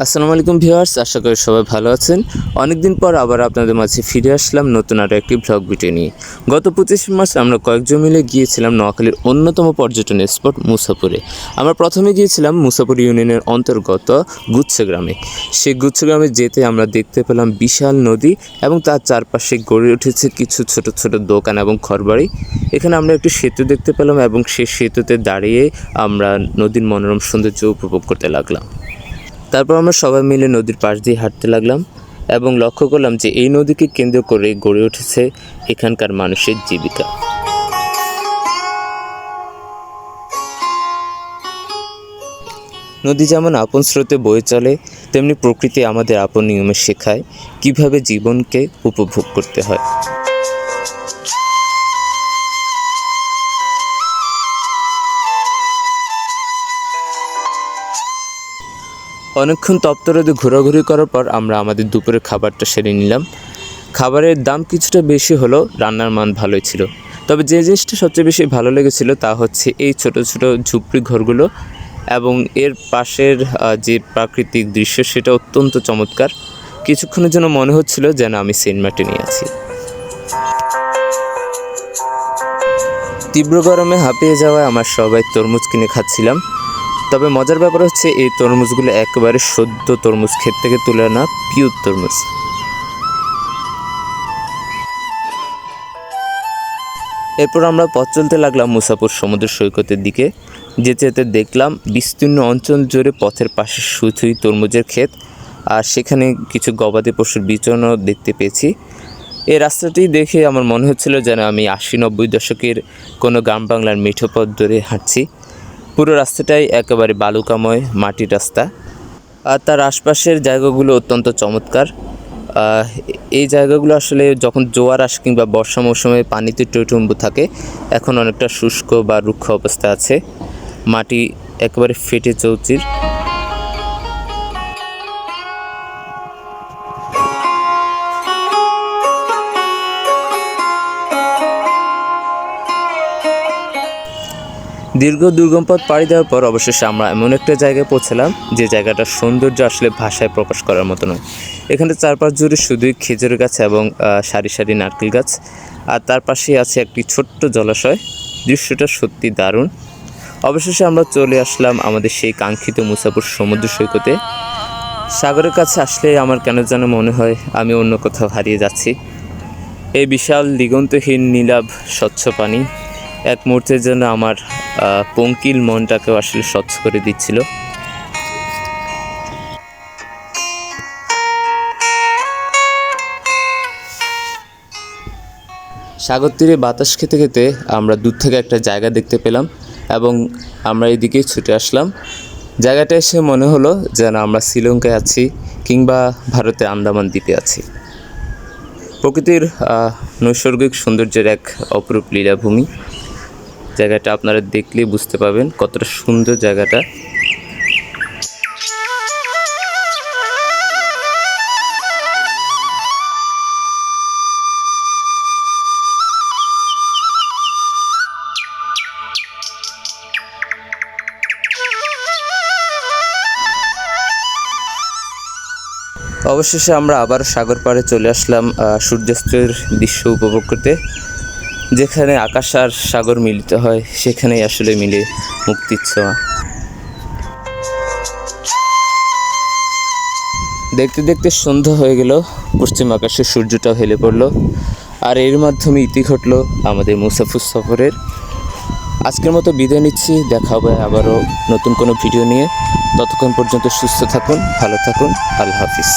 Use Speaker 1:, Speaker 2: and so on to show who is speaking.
Speaker 1: আসসালামু আলাইকুম ভিউয়ার্স, আশা করি সবাই ভালো আছেন। অনেকদিন পর আবার আপনাদের মাঝে ফিরে আসলাম নতুন আরও একটি ভ্লগ ভিডিও নিয়ে। গত 25 মার্চ আমরা কয়েকজন মিলে গিয়েছিলাম নোয়াখালীর অন্যতম পর্যটন স্পট মুসাপুরে। আমরা প্রথমে গিয়েছিলাম মুসাপুর ইউনিয়নের অন্তর্গত গুচ্ছে গ্রামে। সেই গুচ্ছে গ্রামে যেতে আমরা দেখতে পেলাম বিশাল নদী এবং তার চারপাশে গড়ে উঠেছে কিছু ছোট ছোট দোকান এবং ঘরবাড়ি। এখানে আমরা একটি সেতু দেখতে পেলাম এবং সেই সেতুতে দাঁড়িয়ে আমরা নদীর মনোরম সৌন্দর্য উপভোগ করতে লাগলাম। তারপর আমরা সবাই মিলে নদীর পাশ দিয়ে হাঁটতে লাগলাম এবং লক্ষ্য করলাম যে এই নদীকে কেন্দ্র করে গড়ে উঠেছে এখানকার মানুষের জীবিকা। নদী যেমন আপন স্রোতে বয়ে চলে, তেমনি প্রকৃতি আমাদের আপন নিয়মে শেখায় কিভাবে জীবনকে উপভোগ করতে হয়। অনেকক্ষণ তপ্ত রোদে ঘোরাঘুরি করার পর আমরা আমাদের দুপুরের খাবারটা সেরে নিলাম। খাবারের দাম কিছুটা বেশি হলো, রান্নার মান ভালোই ছিল। তবে যে জিনিসটা সবচেয়ে বেশি ভালো লেগেছিল তা হচ্ছে এই ছোট ছোট ঝুপড়ি ঘরগুলো এবং এর পাশের যে প্রাকৃতিক দৃশ্য সেটা অত্যন্ত চমৎকার। কিছুক্ষণের জন্য মনে হচ্ছিল যেন আমি সেন্ট মার্টিনে আছি। তীব্র গরমে হাঁপিয়ে যাওয়ায় আমার সবাই তরমুজ কিনে খাচ্ছিলাম। তবে মজার ব্যাপার হচ্ছে এই তরমুজগুলো একেবারে সদ্য তরমুজ ক্ষেত থেকে তুলে আনা পিওর তরমুজ। এরপর আমরা পথ চলতে লাগলাম মুসাপুর সমুদ্র সৈকতের দিকে। যেতে যেতে দেখলাম বিস্তীর্ণ অঞ্চল জুড়ে পথের পাশে শুধুই তরমুজের ক্ষেত, আর সেখানে কিছু গবাদি পশুর বিচরণও দেখতে পেয়েছি। এই রাস্তাটি দেখে আমার মনে হচ্ছিল যেন আমি 80-90 দশকের কোনো গ্রাম বাংলার মিঠো পথ ধরে হাঁটছি। পুরো রাস্তাটাই একেবারে বালুকাময় মাটির রাস্তা, আর তার আশপাশের জায়গাগুলো অত্যন্ত চমৎকার। এই জায়গাগুলো আসলে যখন জোয়ার আসে কিংবা বর্ষা মৌসুমে পানিতে টইটুম্বু থাকে, এখন অনেকটা শুষ্ক বা রুক্ষ অবস্থা আছে, মাটি একেবারে ফেটে চৌচির। দীর্ঘ দুর্গম পথ পাড়ি দেওয়ার পর অবশেষে আমরা এমন একটা জায়গায় পৌঁছলাম যে জায়গাটার সৌন্দর্য আসলে ভাষায় প্রকাশ করার মতো নয়। এখানে চারপাশ জুড়ে শুধুই খেজুর গাছ এবং সারি সারি নারকেল গাছ, আর তার পাশেই আছে একটি ছোট্ট জলাশয়। দৃশ্যটা সত্যি দারুণ। অবশেষে আমরা চলে আসলাম আমাদের সেই কাঙ্ক্ষিত মুসাপুর সমুদ্র সৈকতে। সাগরের কাছে আসলে আমার কেন যেন মনে হয় আমি অন্য কোথাও হারিয়ে যাচ্ছি। এই বিশাল দিগন্তহীন নীলাভ স্বচ্ছ পানি এক মুহূর্তের জন্য আমার পঙ্কিল মনটাকেও আসলে স্বচ্ছ করে দিচ্ছিল। সাগর তীরে বাতাস খেতে খেতে আমরা দূর থেকে একটা জায়গা দেখতে পেলাম এবং আমরা এদিকেই ছুটে আসলাম। জায়গাটা এসে মনে হলো যেন আমরা শ্রীলঙ্কায় আছি কিংবা ভারতে আন্দামান দ্বীপে আছি। প্রকৃতির নৈসর্গিক সৌন্দর্যের এক অপরূপ লীলাভূমি। জায়গাটা আপনারা দেখলেই বুঝতে পারবেন কতটা সুন্দর জায়গাটা। অবশেষে আমরা আবার সাগর পাড়ে চলে আসলাম সূর্যাস্তের দৃশ্য উপভোগ করতে। যেখানে আকাশ আর সাগর মিলিত হয় সেখানেই আসলে মিলে মুক্তির ছোঁয়া। দেখতে দেখতে সন্ধ্যা হয়ে গেল, পশ্চিম আকাশে সূর্যটাও হেলে পড়ল, আর এর মাধ্যমে ইতি ঘটল আমাদের মুসাফির সফরের। আজকের মতো বিদায় নিচ্ছি, দেখা হবে আবারও নতুন কোনো ভিডিও নিয়ে। ততক্ষণ পর্যন্ত সুস্থ থাকুন, ভালো থাকুন, আল্লাহ হাফিজ।